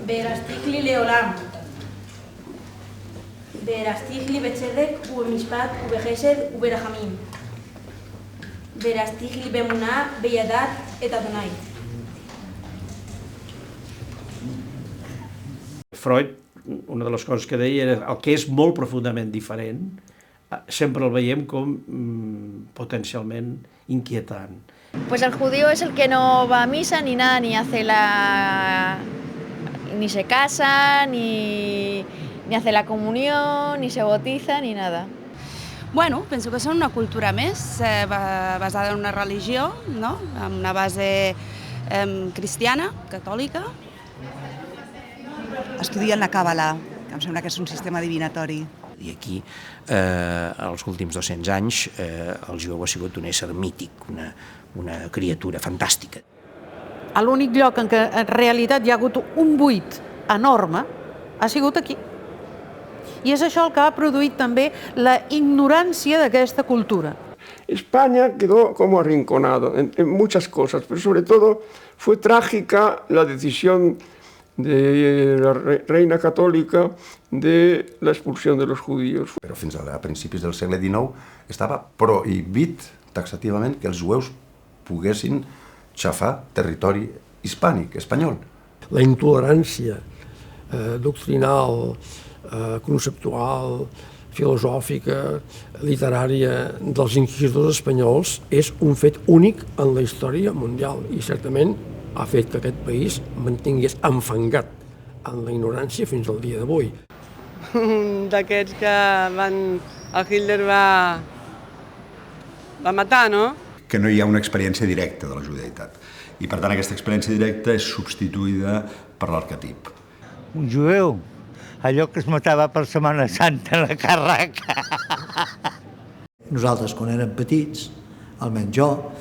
והרסתיך לי לעולם. והרסתיך לי בצדק ובמשפט ובחסד וברחמים. והרסתיך לי באמונה בידעת את אדוני. Freud, una de les coses que deia era el que és molt profundament diferent, sempre el veiem com potencialment inquietant. Pues el judío es el que no va a misa ni nada, ni se casa, ni hace la comunión, ni se bautiza, ni nada. Bueno, penso que són una cultura més basada en una religió, no? Amb una base cristiana, catòlica. Estudien la Càbala, que em sembla que és un sistema divinatori. I aquí, els últims 200 anys, el jueu ha sigut un ésser mític, una criatura fantàstica. L'únic lloc en què en realitat hi ha hagut un buit enorme ha sigut aquí. I és això el que ha produït també la ignorància d'aquesta cultura. España quedó como arrinconado en muchas cosas, pero sobre todo fue trágica la decisión de la reina católica de la expulsión de los judíos. Però fins a principis del segle XIX estava prohibit taxativament que els jueus poguessin xafar territori hispànic, espanyol. La intolerància doctrinal, conceptual, filosòfica, literària dels inquisidors espanyols és un fet únic en la història mundial i certament ha fet que aquest país mantingués enfangat en la ignorància fins al dia d'avui. D'aquests que el Hitler va matar, no? Que no hi ha una experiència directa de la judaïtat. I per tant aquesta experiència directa és substituïda per l'arquetip. Un jueu, allò que es matava per Setmana Santa a la Carraca. Nosaltres, quan érem petits, almenys jo,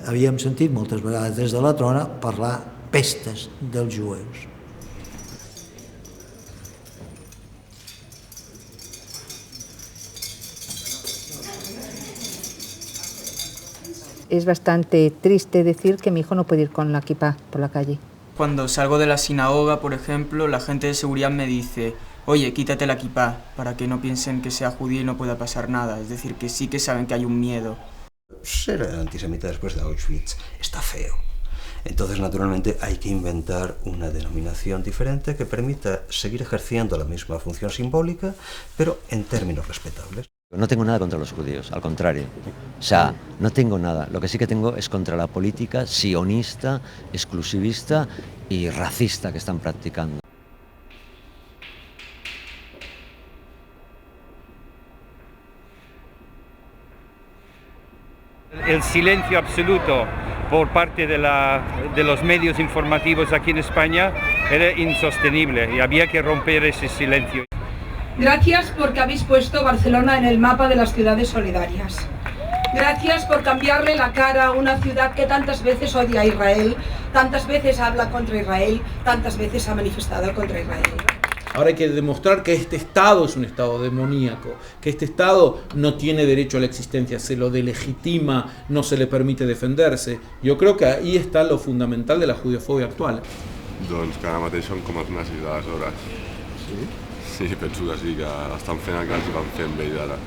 havíem sentit moltes vegades des de la trona parlar pestes dels jueus. Es bastante triste decir que mi hijo no puede ir con la kipá por la calle. Cuando salgo de la sinagoga, por ejemplo, la gente de seguridad me dice: oye, quítate la kipá, para que no piensen que sea judío y no pueda pasar nada. Es decir, que sí que saben que hay un miedo. Ser antisemita después de Auschwitz está feo. Entonces, naturalmente, hay que inventar una denominación diferente que permita seguir ejerciendo la misma función simbólica, pero en términos respetables. No tengo nada contra los judíos, al contrario. O sea, no tengo nada. Lo que sí que tengo es contra la política sionista, exclusivista y racista que están practicando. El silencio absoluto por parte de los medios informativos aquí en España era insostenible y había que romper ese silencio. Gracias porque habéis puesto Barcelona en el mapa de las ciudades solidarias. Gracias por cambiarle la cara a una ciudad que tantas veces odia a Israel, tantas veces habla contra Israel, tantas veces ha manifestado contra Israel. Ahora hay que demostrar que este Estado es un Estado demoníaco, que este Estado no tiene derecho a la existencia, se lo delegitima, no se le permite defenderse. Yo creo que ahí está lo fundamental de la judiofobia actual. Doncs que ara mateix són com els nazis d'aleshores. Sí? Sí, penso que sí, que estan fent el que els van fer amb ells ara.